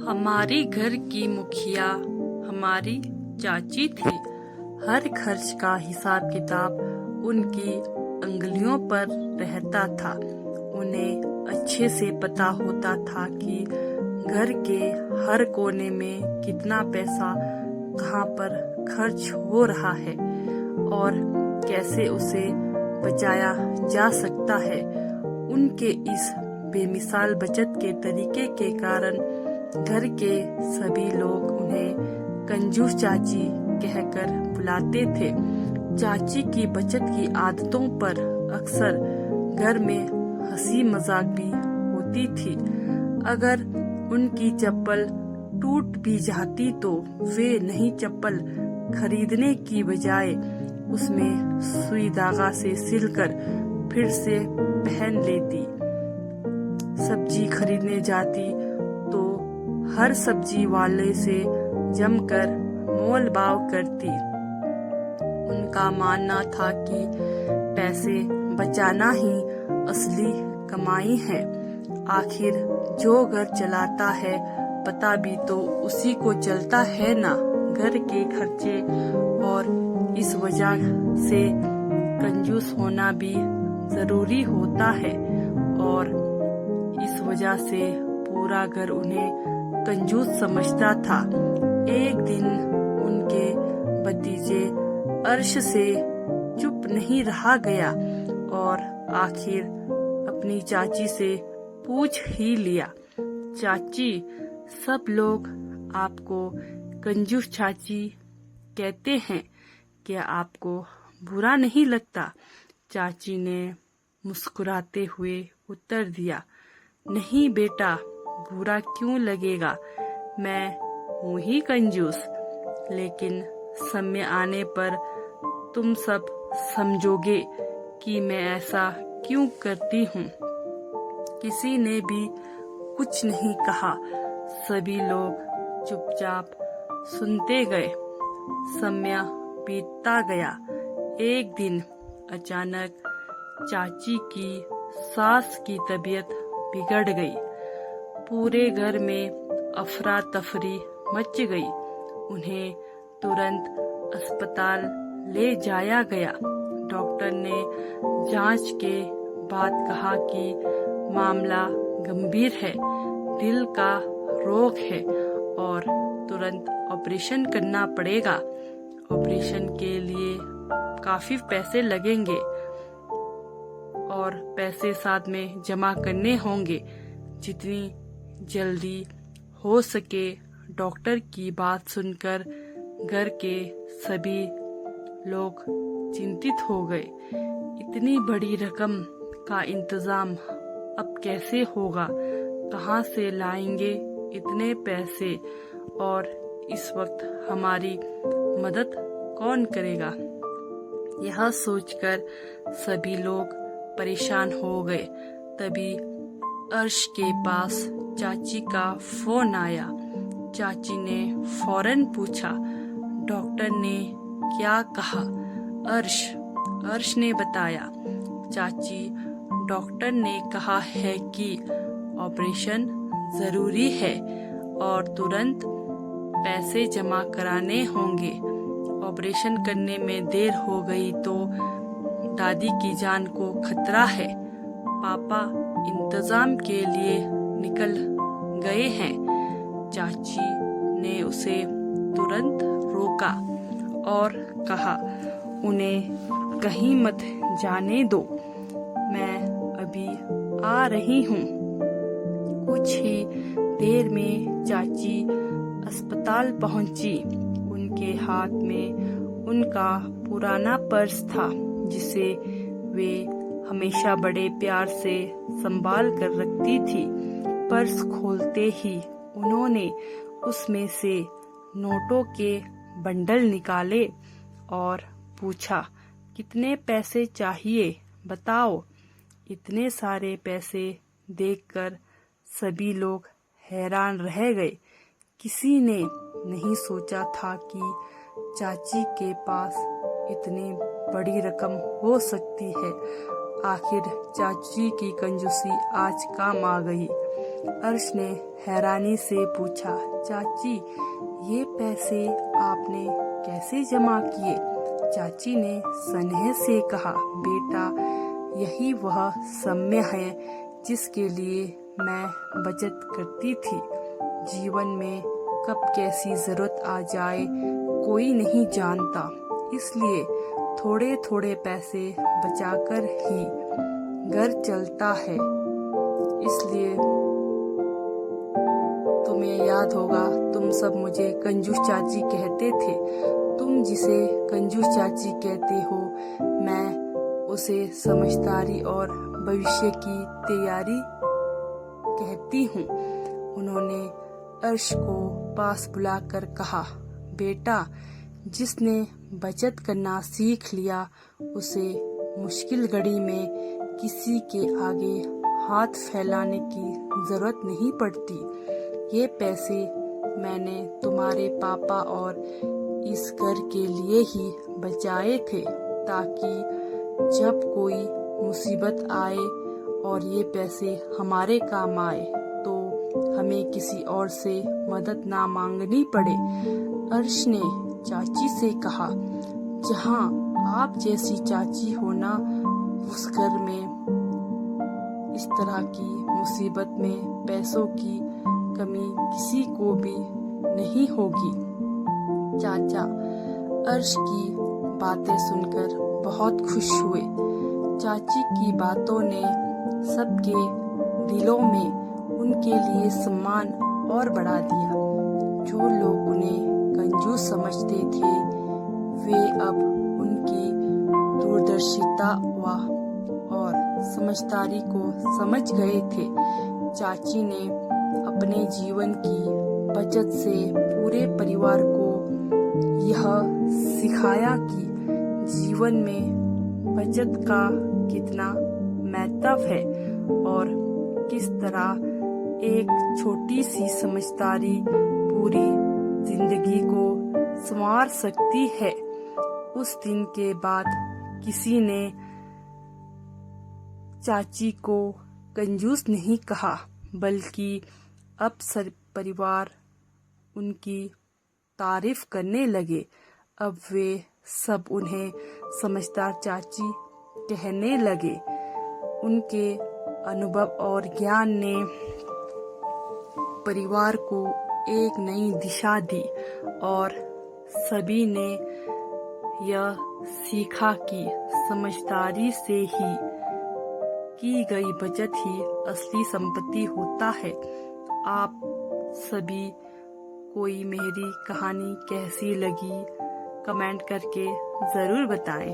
हमारी घर की मुखिया हमारी चाची थी। हर खर्च का हिसाब किताब उनकी अंगुलियों पर रहता था। उन्हें अच्छे से पता होता था कि घर के हर कोने में कितना पैसा कहाँ पर खर्च हो रहा है और कैसे उसे बचाया जा सकता है। उनके इस बेमिसाल बचत के तरीके के कारण घर के सभी लोग उन्हें कंजूस चाची कहकर बुलाते थे। चाची की बचत की आदतों पर अक्सर घर में हंसी मजाक भी होती थी। अगर उनकी चप्पल टूट भी जाती तो वे नई चप्पल खरीदने की बजाय उसमें सुई धागा से सिलकर फिर से पहन लेती। सब्जी खरीदने जाती तो हर सब्जी वाले से जमकर मोल भाव करती। उनका मानना था कि पैसे बचाना ही असली कमाई है। आखिर जो घर चलाता है पता भी तो उसी को चलता है ना। घर के खर्चे और इस वजह से कंजूस होना भी जरूरी होता है और इस वजह से पूरा घर उन्हें कंजूस समझता था। एक दिन उनके भतीजे अर्श से चुप नहीं रहा गया और आखिर अपनी चाची से पूछ ही लिया। चाची, सब लोग आपको कंजूस चाची कहते हैं, क्या आपको बुरा नहीं लगता? चाची ने मुस्कुराते हुए उत्तर दिया, नहीं बेटा, बुरा क्यों लगेगा, मैं हूँ ही कंजूस। लेकिन समय आने पर तुम सब समझोगे कि मैं ऐसा क्यों करती हूँ। किसी ने भी कुछ नहीं कहा। सभी लोग चुपचाप सुनते गए। समय बीतता गया। एक दिन अचानक चाची की सास की तबीयत बिगड़ गई। पूरे घर में अफरा तफरी मच गई। उन्हें तुरंत अस्पताल ले जाया गया। डॉक्टर ने जांच के बाद कहा कि मामला गंभीर है, दिल का रोग है और तुरंत ऑपरेशन करना पड़ेगा। ऑपरेशन के लिए काफी पैसे लगेंगे और पैसे साथ में जमा करने होंगे। जितनी जल्दी हो सके। डॉक्टर की बात सुनकर घर के सभी लोग चिंतित हो गए। इतनी बड़ी रकम का इंतजाम अब कैसे होगा? कहाँ से लाएंगे इतने पैसे और इस वक्त हमारी मदद कौन करेगा? यह सोचकर सभी लोग परेशान हो गए। तभी अर्श के पास चाची का फोन आया। चाची ने फौरन पूछा, डॉक्टर ने क्या कहा? अर्श ने बताया, चाची, डॉक्टर ने कहा है कि ऑपरेशन जरूरी है और तुरंत पैसे जमा कराने होंगे। ऑपरेशन करने में देर हो गई तो दादी की जान को खतरा है। पापा इंतजाम के लिए निकल गए हैं। चाची ने उसे तुरंत रोका और कहा, उन्हें कहीं मत जाने दो, मैं अभी आ रही हूँ। कुछ ही देर में चाची अस्पताल पहुंची। उनके हाथ में उनका पुराना पर्स था जिसे वे हमेशा बड़े प्यार से संभाल कर रखती थी। पर्स खोलते ही उन्होंने उसमें से नोटों के बंडल निकाले और पूछा, कितने पैसे चाहिए बताओ। इतने सारे पैसे देखकर सभी लोग हैरान रह गए। किसी ने नहीं सोचा था कि चाची के पास इतनी बड़ी रकम हो सकती है। आखिर चाची की कंजूसी आज काम आ गई। अर्श ने हैरानी से पूछा, चाची ये पैसे आपने कैसे जमा किए? चाची ने स्नेह से कहा, बेटा यही वह समय है जिसके लिए मैं बचत करती थी। जीवन में कब कैसी जरूरत आ जाए कोई नहीं जानता, इसलिए थोड़े थोड़े पैसे बचाकर ही घर चलता है। इसलिए तुम्हें याद होगा, तुम सब मुझे कंजूस चाची कहते थे। तुम जिसे कंजूस चाची कहते हो, मैं उसे समझदारी और भविष्य की तैयारी कहती हूँ। उन्होंने अर्श को पास बुलाकर कहा, बेटा जिसने बचत करना सीख लिया उसे मुश्किल घड़ी में किसी के आगे हाथ फैलाने की जरूरत नहीं पड़ती। ये पैसे मैंने तुम्हारे पापा और इस घर के लिए ही बचाए थे, ताकि जब कोई मुसीबत आए और ये पैसे हमारे काम आए तो हमें किसी और से मदद ना मांगनी पड़े। अर्श ने चाची से कहा, जहाँ आप जैसी चाची हो ना, उस घर में इस तरह की मुसीबत में पैसों की कमी किसी को भी नहीं होगी। चाचा अर्श की बातें सुनकर बहुत खुश हुए। चाची की बातों ने सबके दिलों में उनके लिए सम्मान और बढ़ा दिया। जो लोग उन्हें कंजूस समझते थे वे अब उनकी दूरदर्शिता और समझदारी को समझ गए थे। चाची ने अपने जीवन की बचत से पूरे परिवार को यह सिखाया कि जीवन में बचत का कितना महत्व है और किस तरह एक छोटी सी समझदारी पूरी जिंदगी को संवार सकती है। उस दिन के बाद किसी ने चाची को कंजूस नहीं कहा, बल्कि अब परिवार उनकी तारीफ करने लगे। अब वे सब उन्हें समझदार चाची कहने लगे। उनके अनुभव और ज्ञान ने परिवार को एक नई दिशा दी और सभी ने यह सीखा कि समझदारी से ही की गई बचत ही असली संपत्ति होता है। आप सभी कोई मेरी कहानी कैसी लगी कमेंट करके ज़रूर बताएं।